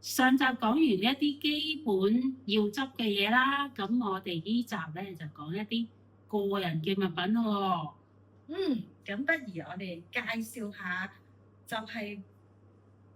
上集講完一啲基本要執嘅嘢啦，咁我哋呢集咧就講一啲個人嘅物品喎。咁不如我哋介紹下，就係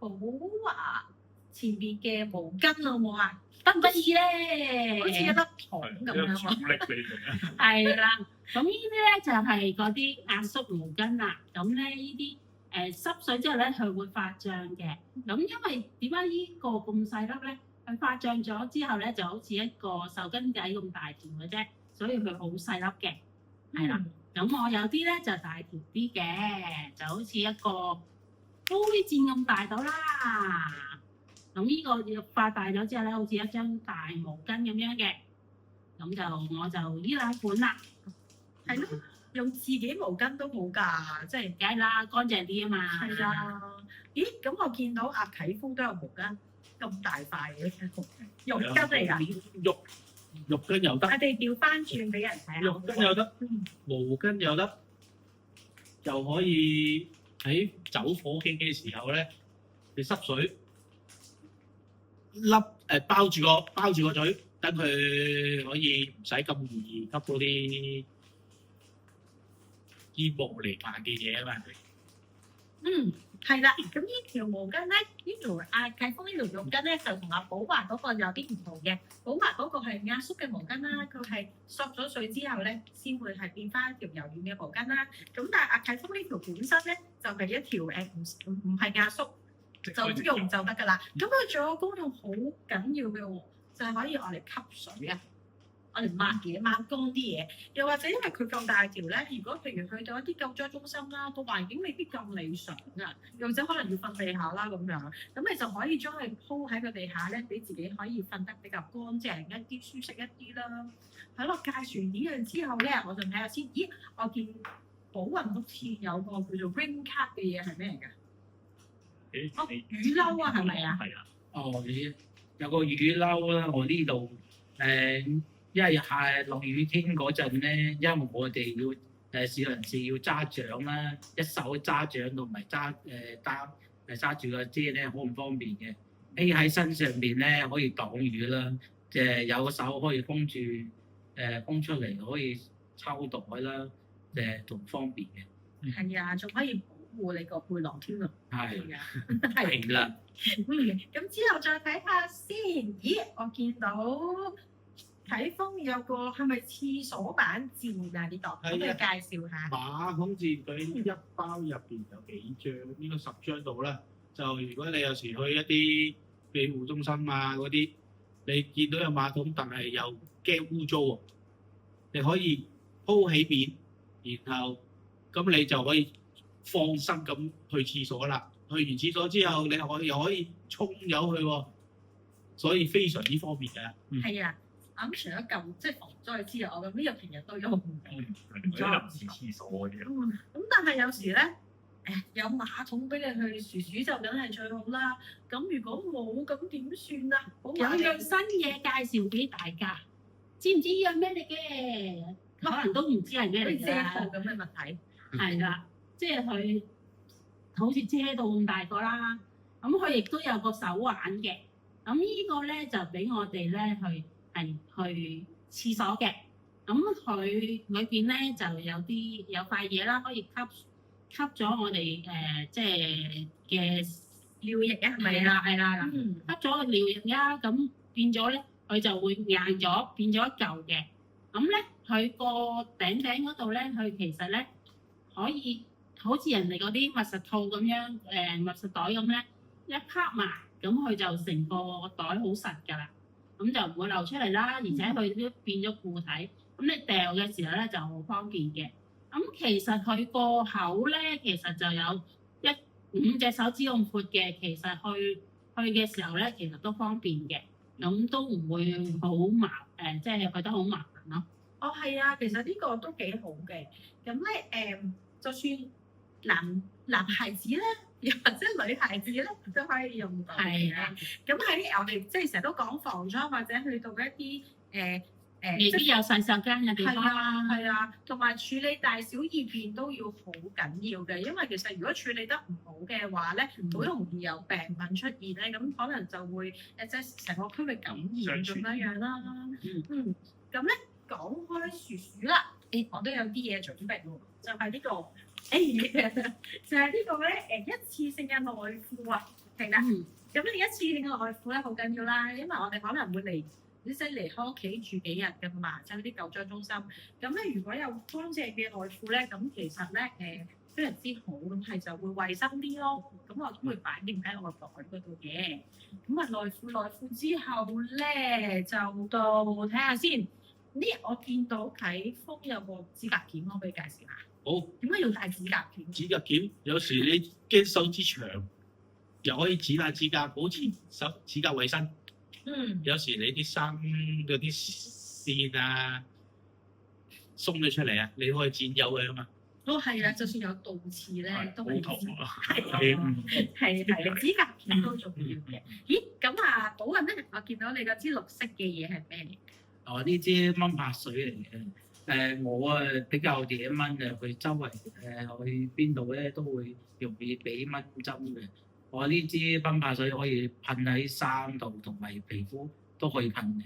寶華前邊嘅毛巾好唔好啊？得唔得意咧？好似一粒糖咁樣喎。力嚟嘅。係啦，咁呢啲咧就係嗰啲壓縮毛巾啦。咁咧呢啲濕水之後咧，佢會發脹嘅。咁因為點解呢個咁細粒咧？佢發脹咗之後咧，就好似一個手巾仔咁大條嘅啫，所以佢好細粒嘅。係啦，咁我有啲咧就大條啲嘅，就好似一個杯墊咁大到啦。咁呢個發大咗之後咧，好似一張大毛巾咁樣嘅。咁就我就呢兩款啦。係咯，用自己毛巾都好㗎，即係梗係啦，乾淨啲啊嘛。係啊。咦？咁我見到阿啟豐都有毛巾咁大塊嘅浴巾嚟㗎。浴巾又得，我哋調翻轉俾人睇下。浴巾又得，毛巾又得，又可以喺走火警嘅時候咧，你濕水包住個嘴，等佢可以唔使咁易吸到啲煙霧瀰漫嘅嘢啊嘛。係啦。咁呢條毛巾咧，呢條阿啟豐呢條浴巾咧，就同阿寶華嗰個有啲唔同嘅。寶華嗰個係壓縮嘅毛巾啦，佢係索咗水之後咧，先會係變翻一條柔軟嘅毛巾啦。咁但係阿啟豐呢條本身咧，就係一條唔係壓縮，就用就得㗎啦。咁佢仲有功用好緊要嘅喎，就係可以攞嚟吸水啊，我哋抹嘢抹乾啲嘢，又或者因為佢咁大條咧，如果譬如去到一啲救災中心啦，個環境未必咁理想啊，又或者可能要瞓地下啦咁樣，咁你就可以將佢鋪喺個地下咧，俾自己可以瞓得比較乾淨一啲、舒適一啲啦。喺度介紹完呢樣之後咧，我就睇下先。咦，我見寶雲好似有個叫做 Ring Card 嘅嘢係咩嚟㗎？雨褸啊，係咪啊？係啊。哦，有個雨褸啦，我呢度因為係落雨天嗰陣咧，因為我哋要小人士要揸槳啦，一手揸槳同埋揸住個遮咧，好唔方便嘅。孭喺身上邊咧可以擋雨啦，有個手可以封住封出嚟，可以抽袋啦，仲方便嘅。係啊，仲可以保護你個背囊添啊！係啊，係啦。咁之後再睇下先。咦，我見到啟豐有個係咪廁所板墊啊？呢度可唔可以介紹下？馬桶墊佢一包入邊有幾張？應該10張到啦。就如果你有時去一啲庇護中心啊嗰啲，你見到有馬桶，但係又驚污糟喎，你可以鋪起面，然後咁你就可以放心咁去廁所啦。去完廁所之後，你又可以沖走佢喎，所以非常之方便嘅。係啊，咁除咗舊即係防災之外，我咁呢個平日都用。唔使臨時廁所嘅。咁但係有時咧，有馬桶俾你去鼠就梗係最好啦。咁如果冇咁點算啊？有樣新嘢介紹俾大家，知唔知呢樣咩嚟嘅？可能都唔知係咩嚟遮㗎。套咁嘅物體。係啦，即係佢好似遮到咁大個啦。咁佢亦都有個手環嘅。咁呢個咧就俾我哋咧去廁所嘅。咁佢裏邊咧就有塊嘢啦，可以吸咗我哋即係嘅尿液啊，係咪係啦係啦，吸咗個尿液啦，咁變咗咧佢就會硬咗，變咗一嚿嘅。咁咧佢個頂嗰度咧，佢其實咧可以好似人哋嗰啲密實套咁樣，密實袋咁咧，一拍埋，咁佢就成個袋好實㗎啦，咁就唔會流出嚟啦，而且佢都變咗固體，咁你掉嘅時候咧就好方便嘅。咁其實佢個口咧，其實就有5隻手指咁闊嘅，其實去嘅時候咧，其實都方便嘅，咁都唔會好即係覺得好麻煩咯。哦，係啊，其實呢個都幾好嘅。咁咧就算男孩子咧，又或者女孩子咧，都可以用到嘅。係啊。咁喺我哋即係成日都講防災，或者去到一啲未必有洗手間嘅地方係啊，啦。係啊，同埋處理大小二便都要好緊要嘅，因為其實如果處理得唔好嘅話咧，好容易有病菌出現咧，咁可能就會即係成個區域感染咁樣樣啦。咁咧講開薯薯啦，我都有啲嘢準備喎，就係呢個，就係呢個咧一次性嘅內褲啊，係啦。咁你一次性嘅內褲咧好緊要啦，因為我哋可能會即係離開屋企住幾日㗎嘛，就係啲舊張中心。咁咧如果有乾淨嘅內褲咧，咁其實咧非常之好，咁係就會衞生啲咯。咁我都會擺定喺我個袋嗰度嘅。咁啊內褲之後咧就到睇下先。呢我見到啟豐有個指甲鉗，我可以介紹下。好，點解要戴指甲鉗？指甲鉗有時你驚手指長，又可以指下指甲，保持指甲衞生。有時你啲衫嗰啲線啊鬆咗出嚟啊，你可以剪有佢啊嘛。都係啊，就算有倒刺咧，都係好痛啊！係指甲鉗都重要嘅。咦，咁啊，寶雲咧，我見到你嗰支綠色嘅嘢係咩嚟？呢支蚊拍水嚟嘅。我比較惹蚊啊，佢周圍去邊度咧都會容易俾蚊針嘅。我呢支蚊拍水可以噴喺衫度同埋皮膚都可以噴嘅。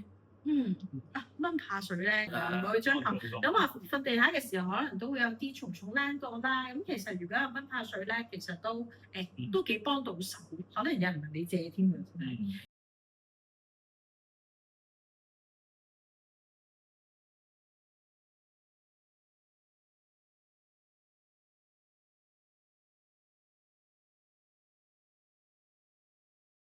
蚊怕水咧，我去將咁話瞓地下嘅時候，可能都會有啲蟲蟲躝過啦。咁其實如果有蚊怕水咧，其實都幾幫到手，可能有人問你借添嘅。